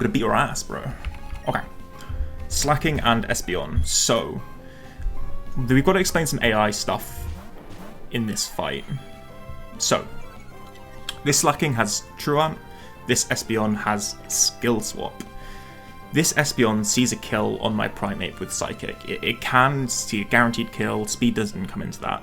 gonna beat your ass, bro. Okay. Slacking and Espeon. So, we've got to explain some AI stuff in this fight. So, this Slacking has Truant, this Espeon has Skill Swap. This Espeon sees a kill on my Primeape with Psychic. It can see a guaranteed kill, speed doesn't come into that.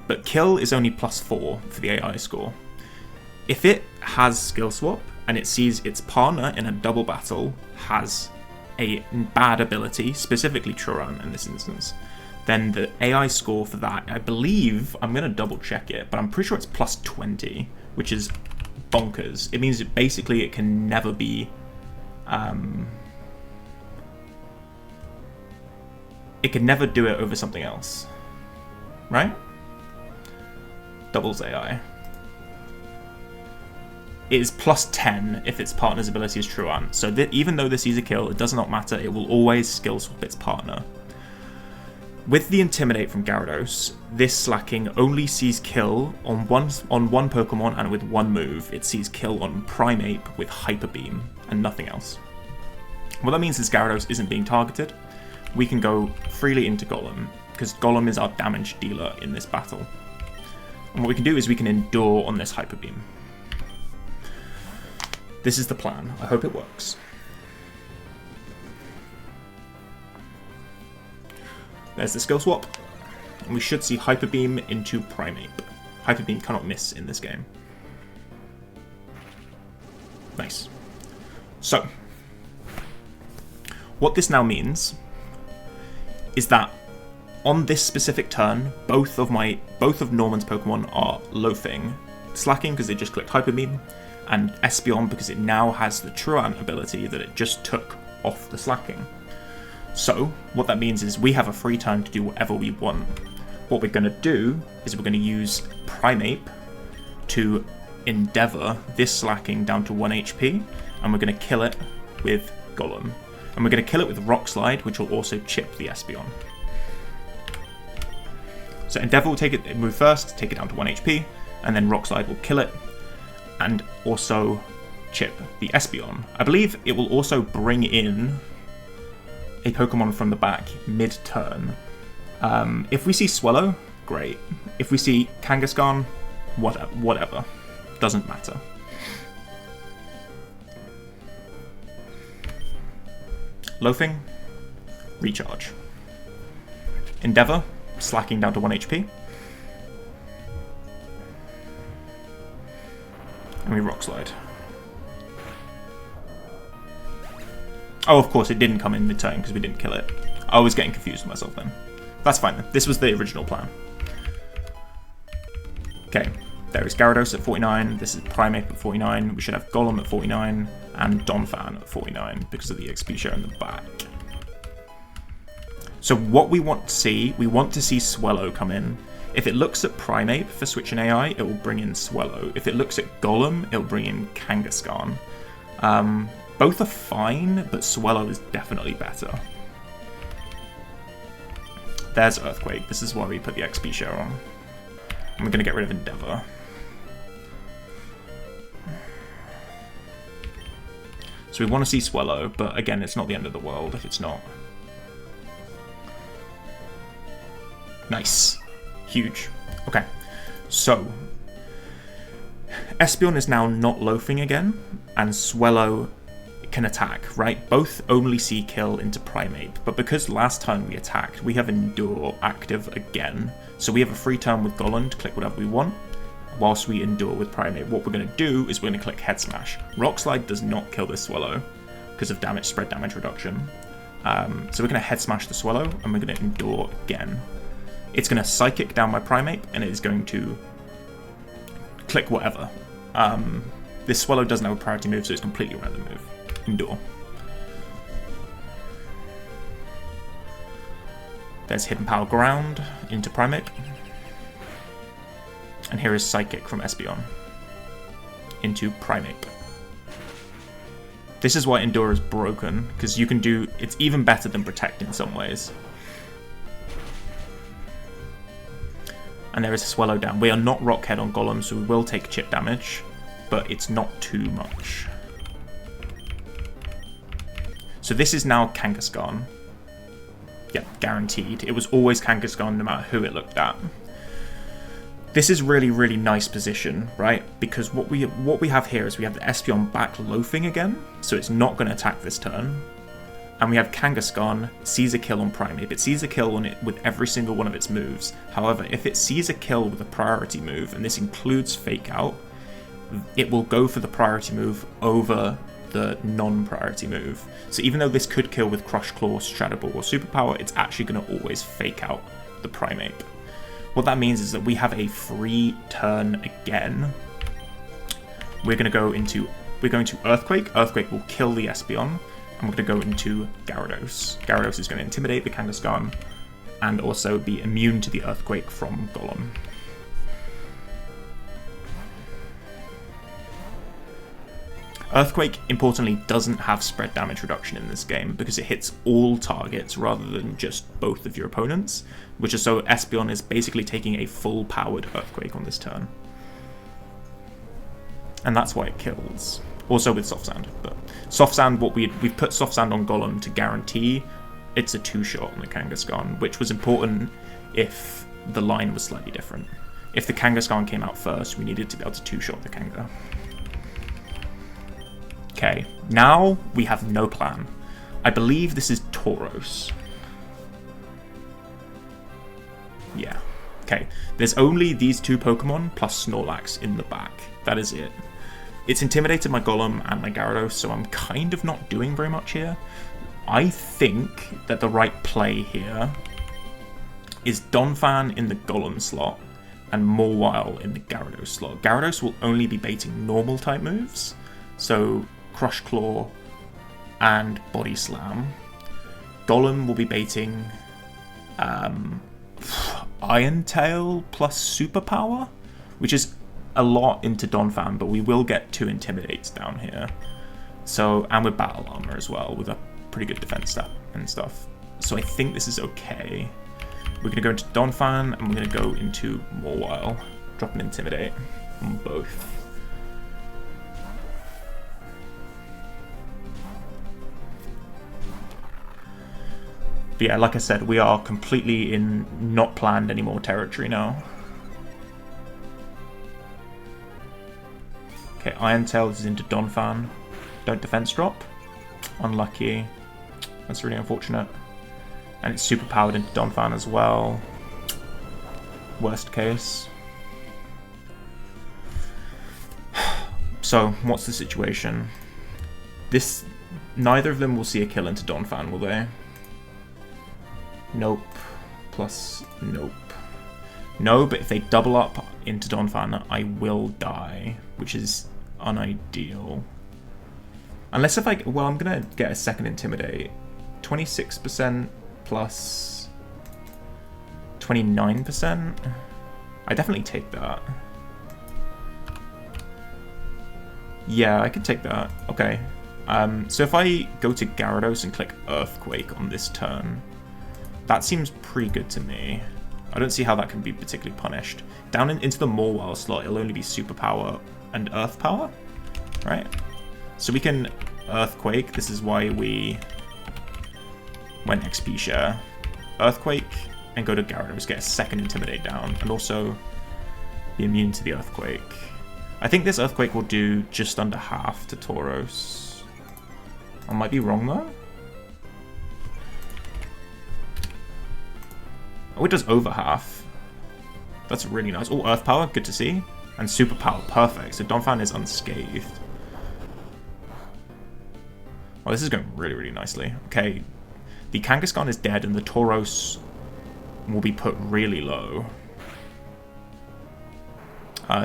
But kill is only +4 for the AI score. If it has Skill Swap, and it sees its partner in a double battle has a bad ability, specifically Truant in this instance, then the AI score for that, I believe, I'm going to double check it, but I'm pretty sure it's +20, which is bonkers. It means that basically it can never be... it can never do it over something else. Right? Doubles AI. It is +10 if its partner's ability is Truant. So even though this sees a kill, it does not matter. It will always skill swap its partner. With the Intimidate from Gyarados, this Slacking only sees kill on one Pokemon and with one move. It sees kill on Primeape with Hyper Beam and nothing else. What that means is Gyarados isn't being targeted. We can go freely into Golem, because Golem is our damage dealer in this battle. And what we can do is we can endure on this Hyper Beam. This is the plan. I hope it works. There's the skill swap. And we should see Hyper Beam into Primeape. Hyper Beam cannot miss in this game. Nice. So, what this now means is that on this specific turn, both of Norman's Pokemon are loafing. Slacking because they just clicked Hyper Beam, and Espeon because it now has the Truant ability that it just took off the Slacking. So, what that means is we have a free turn to do whatever we want. What we're going to do is we're going to use Primeape to endeavour this Slacking down to 1 HP, and we're going to kill it with Golem. And we're going to kill it with Rock Slide, which will also chip the Espeon. So Endeavour will move first, take it down to 1 HP, and then Rock Slide will kill it, and also chip the Espeon. I believe it will also bring in a Pokemon from the back mid-turn. If we see Swellow, great. If we see Kangaskhan, whatever. Doesn't matter. Loafing, recharge. Endeavour, slacking down to 1 HP. And we Rock Slide. Oh, of course, it didn't come in mid-turn because we didn't kill it. I was getting confused with myself then. That's fine then. This was the original plan. Okay, there is Gyarados at 49. This is Primeape at 49. We should have Golem at 49 and Donphan at 49 because of the XP share in the back. So what we want to see Swellow come in. If it looks at Primeape for switching AI, it will bring in Swellow. If it looks at Golem, it will bring in Kangaskhan. Both are fine, but Swellow is definitely better. There's Earthquake. This is why we put the XP share on. And we're going to get rid of Endeavour. So we want to see Swellow, but again, it's not the end of the world if it's not. Nice. Huge. Okay. So, Espeon is now not loafing again, and Swellow can attack, right? Both only see kill into Primeape, but because last time we attacked, we have Endure active again. So we have a free turn with Golem to click whatever we want, whilst we Endure with Primeape. What we're going to do is we're going to click Head Smash. Rock Slide does not kill this Swellow because of spread damage reduction. So we're going to Head Smash the Swellow, and we're going to Endure again. It's going to Psychic down my Primeape, and it is going to click whatever. This Swellow doesn't have a priority move, so it's completely random move. Endure. There's Hidden Power Ground into Primeape. And here is Psychic from Espeon into Primeape. This is why Endure is broken, because you can do... It's even better than Protect in some ways. And there is a Swellow down. We are not Rock Head on Golem, so we will take chip damage, but it's not too much. So this is now Kangaskhan. Yeah, guaranteed. It was always Kangaskhan no matter who it looked at. This is really, really nice position, right? Because what we have here is we have the Espeon back loafing again, so it's not going to attack this turn. And we have Kangaskhan sees a kill on Primeape. It sees a kill on it with every single one of its moves. However, if it sees a kill with a priority move, and this includes Fake Out, it will go for the priority move over the non-priority move. So even though this could kill with Crush Claw, Shadow Ball, or Superpower, it's actually going to always Fake Out the Primeape. What that means is that we have a free turn again. We're going to Earthquake. Earthquake will kill the Espeon. And we're going to go into Gyarados. Gyarados is going to intimidate the Kangaskhan and also be immune to the Earthquake from Golem. Earthquake, importantly, doesn't have spread damage reduction in this game because it hits all targets rather than just both of your opponents, which is so Espeon is basically taking a full-powered Earthquake on this turn. And that's why it kills. Also with Soft Sand, but Soft Sand, we've put Soft Sand on Golem to guarantee it's a 2-shot on the Kangaskhan, which was important if the line was slightly different. If the Kangaskhan came out first, we needed to be able to 2-shot the Kanga. Okay, now we have no plan. I believe this is Tauros. Yeah. Okay, there's only these two Pokemon plus Snorlax in the back. That is it. It's intimidated my Golem and my Gyarados, so I'm kind of not doing very much here. I think that the right play here is Donphan in the Golem slot and Mawile in the Gyarados slot. Gyarados will only be baiting normal type moves, so Crush Claw and Body Slam. Golem will be baiting Iron Tail plus Superpower, which is a lot into Donphan, but we will get 2 Intimidates down here. So, and with Battle Armor as well, with a pretty good defense stat and stuff. So I think this is okay. We're going to go into Donphan, and we're going to go into Mawile. Drop an Intimidate on both. But yeah, like I said, we are completely in not planned anymore territory now. Okay, Iron Tail is into Donphan. Don't defense drop. Unlucky. That's really unfortunate. And it's super powered into Donphan as well. Worst case. So, what's the situation? Neither of them will see a kill into Donphan, will they? Nope. Plus nope. No, but if they double up into Donphan, I will die, which is unideal. Unless if well, I'm gonna get a second Intimidate. 26% plus 29%. I definitely take that. Yeah, I could take that. Okay. So if I go to Gyarados and click Earthquake on this turn, that seems pretty good to me. I don't see how that can be particularly punished. Down into the Mawile slot, it'll only be Superpower and Earth Power, right? So we can Earthquake. This is why we went XP share. Earthquake and go to Gyarados, get a second Intimidate down, and also be immune to the Earthquake. I think this Earthquake will do just under half to Tauros. I might be wrong though. Oh, it does over half. That's really nice. Oh, Earth Power, good to see. And Super Power, perfect. So Donphan is unscathed. Oh, this is going really, really nicely. Okay, the Kangaskhan is dead and the Tauros will be put really low.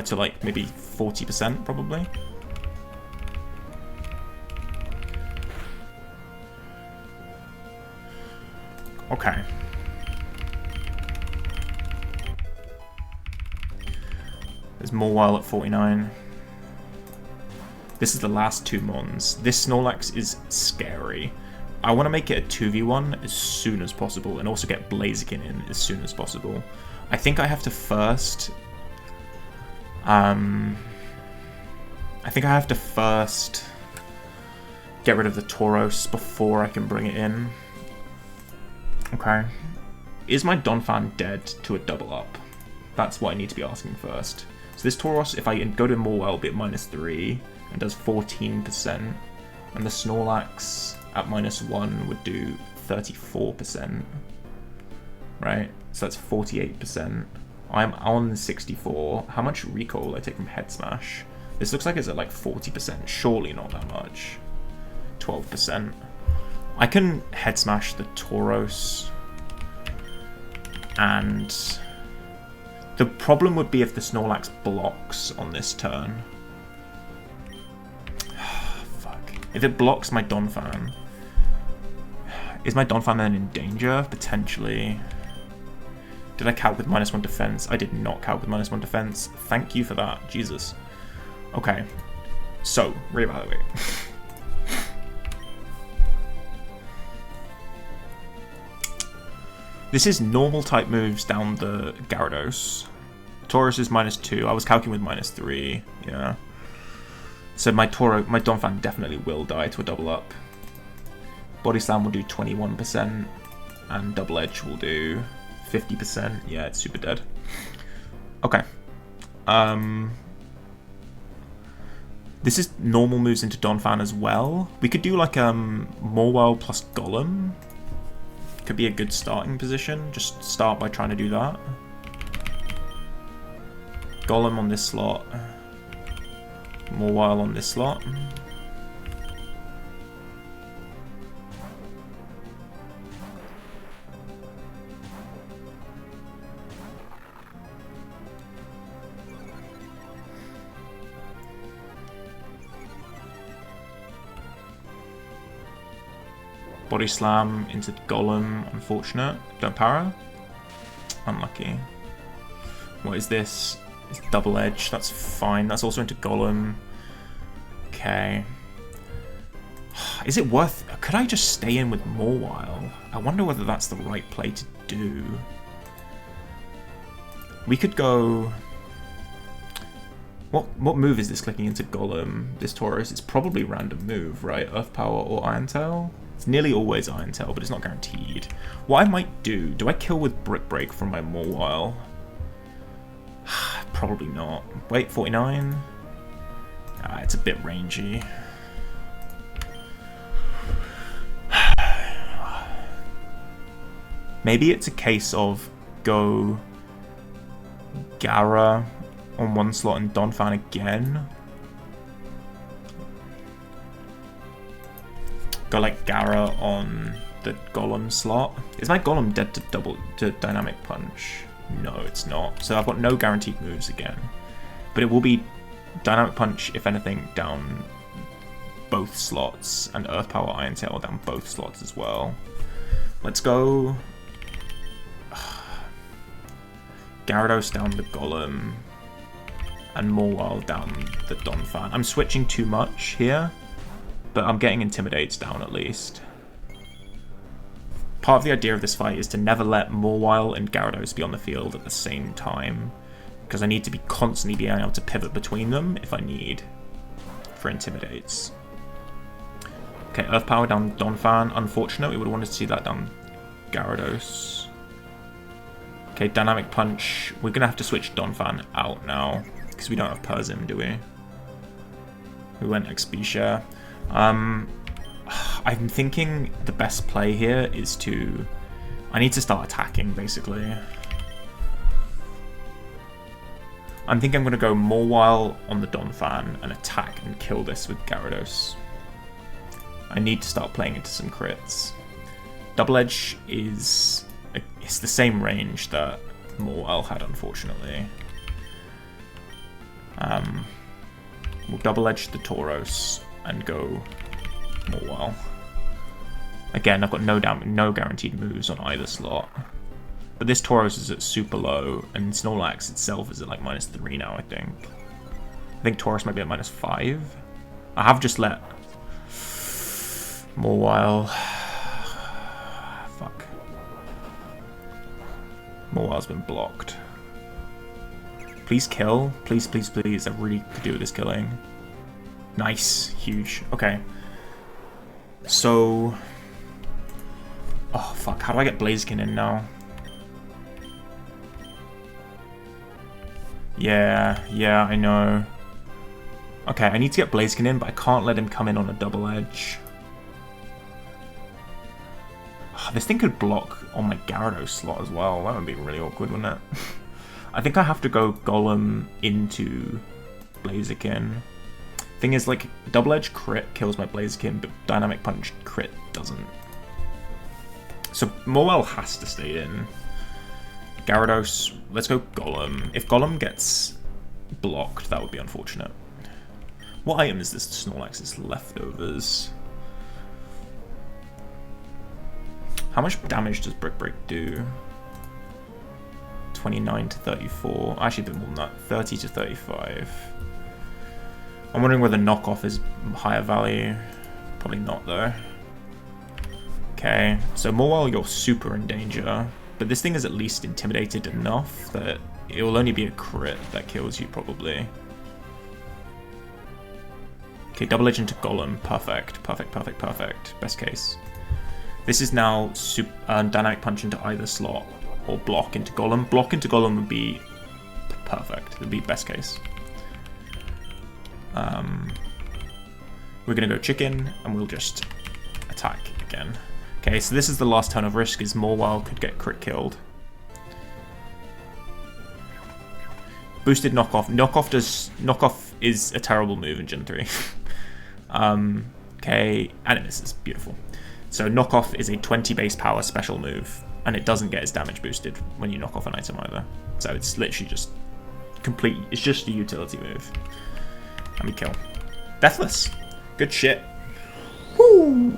To like maybe 40% probably. Okay. There's Mawile at 49. This is the last 2 Mons. This Snorlax is scary. I want to make it a 2v1 as soon as possible and also get Blaziken in as soon as possible. I think I have to first... get rid of the Tauros before I can bring it in. Okay. Is my Donphan dead to a double up? That's what I need to be asking first. So this Tauros, if I go to Morwell, will be at -3 and does 14%. And the Snorlax at -1 would do 34%. Right? So that's 48%. I'm on 64. How much recoil will I take from Head Smash? This looks like it's at like 40%. Surely not that much. 12%. I can Head Smash the Tauros. And the problem would be if the Snorlax blocks on this turn. Fuck. If it blocks my Donphan. Is my Donphan then in danger? Potentially. Did I calc with -1 defense? I did not calc with -1 defense. Thank you for that. Jesus. Okay. So, reevaluate. This is normal type moves down the Gyarados. Tauros is -2. I was calculating with -3. Yeah. So my Donphan definitely will die to a double up. Body Slam will do 21%. And Double Edge will do 50%. Yeah, it's super dead. Okay. This is normal moves into Donphan as well. We could do like Morwell plus Golem. Could be a good starting position. Just start by trying to do that. Golem on this slot. Morwell on this slot. Body Slam into Golem, unfortunate. Don't para. Unlucky. What is this? It's Double Edge, that's fine. That's also into Golem. Okay. Is it worth... Could I just stay in with Morwell? I wonder whether that's the right play to do. We could go... What move is this clicking into Golem? This Tauros? It's probably random move, right? Earth Power or Iron Tail? It's nearly always Iron Tail, but it's not guaranteed. What I might do I kill with Brick Break from my Morwell? Probably not. Wait, 49? Ah, it's a bit rangy. Maybe it's a case of go Gara on one slot and Donphan again. Go like Gara on the Golem slot. Is my Golem dead to Dynamic Punch? No, it's not. So I've got no guaranteed moves again. But it will be Dynamic Punch, if anything, down both slots, and Earth Power Iron Tail down both slots as well. Let's go Gyarados down the Golem, and Morwell down the Donphan. I'm switching too much here, but I'm getting Intimidates down at least. Part of the idea of this fight is to never let Morwell and Gyarados be on the field at the same time, because I need to be constantly being able to pivot between them if I need for Intimidates. Okay, Earth Power down Donphan. Unfortunate, we would have wanted to see that down Gyarados. Okay, Dynamic Punch. We're going to have to switch Donphan out now, because we don't have Persim, do we? We went XP share. I'm thinking the best play here is to... I need to start attacking, basically. I'm thinking I'm going to go Morwell on the Donphan and attack and kill this with Gyarados. I need to start playing into some crits. Double Edge is... It's the same range that Morwell had, unfortunately. We'll Double Edge the Tauros and go Morwell. Again, I've got no guaranteed moves on either slot. But this Tauros is at super low, and Snorlax itself is at like -3 now, I think. I think Tauros might be at -5. I have just let Morwell... Fuck. Morwell's been blocked. Please kill. Please, please, please. I really could do with this killing. Nice. Huge. Okay. So... Oh, fuck. How do I get Blaziken in now? Yeah, I know. Okay, I need to get Blaziken in, but I can't let him come in on a double edge. Oh, this thing could block on my Gyarados slot as well. That would be really awkward, wouldn't it? I think I have to go Golem into Blaziken. Thing is, like, double edge crit kills my Blaziken, but Dynamic Punch crit doesn't. So Morwell has to stay in. Gyarados, let's go Golem. If Golem gets blocked, that would be unfortunate. What item is this Snorlax's leftovers? How much damage does Brick Break do? 29 to 34. Actually, a bit more than that. 30 to 35. I'm wondering whether knockoff is higher value. Probably not, though. Okay, so Morwell, you're super in danger. But this thing is at least intimidated enough that it will only be a crit that kills you, probably. Okay, double edge into Golem. Perfect. Best case. This is now Dynamic Punch into either slot, or block into Golem. Block into Golem would be perfect. It would be best case. We're going to go Chicken, and we'll just attack again. Okay, so this is the last turn of risk, is Morwell could get crit killed. Boosted knockoff. Knockoff is a terrible move in Gen 3. Okay, and it misses. Beautiful. So knockoff is a 20 base power special move, and it doesn't get its damage boosted when you knock off an item either. So it's literally just it's just a utility move. And we kill. Deathless. Good shit. Woo!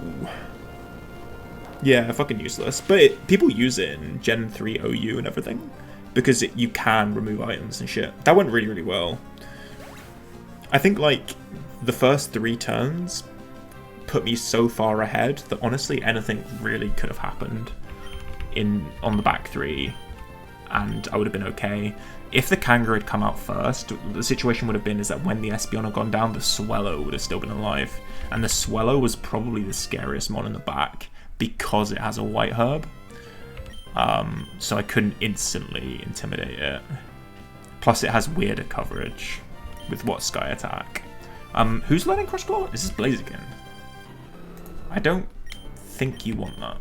Yeah, fucking useless. But people use it in Gen 3 OU and everything, because you can remove items and shit. That went really, really well. I think, like, the first 3 turns put me so far ahead that honestly anything really could have happened on the back 3, and I would have been okay. If the Kangaroo had come out first, the situation would have been is that when the Espeon had gone down, the Swellow would have still been alive, and the Swellow was probably the scariest mon in the back because it has a white herb. So I couldn't instantly intimidate it. Plus it has weirder coverage with what Sky Attack. Who's learning Cross Claw? This is Blaziken. I don't think you want that.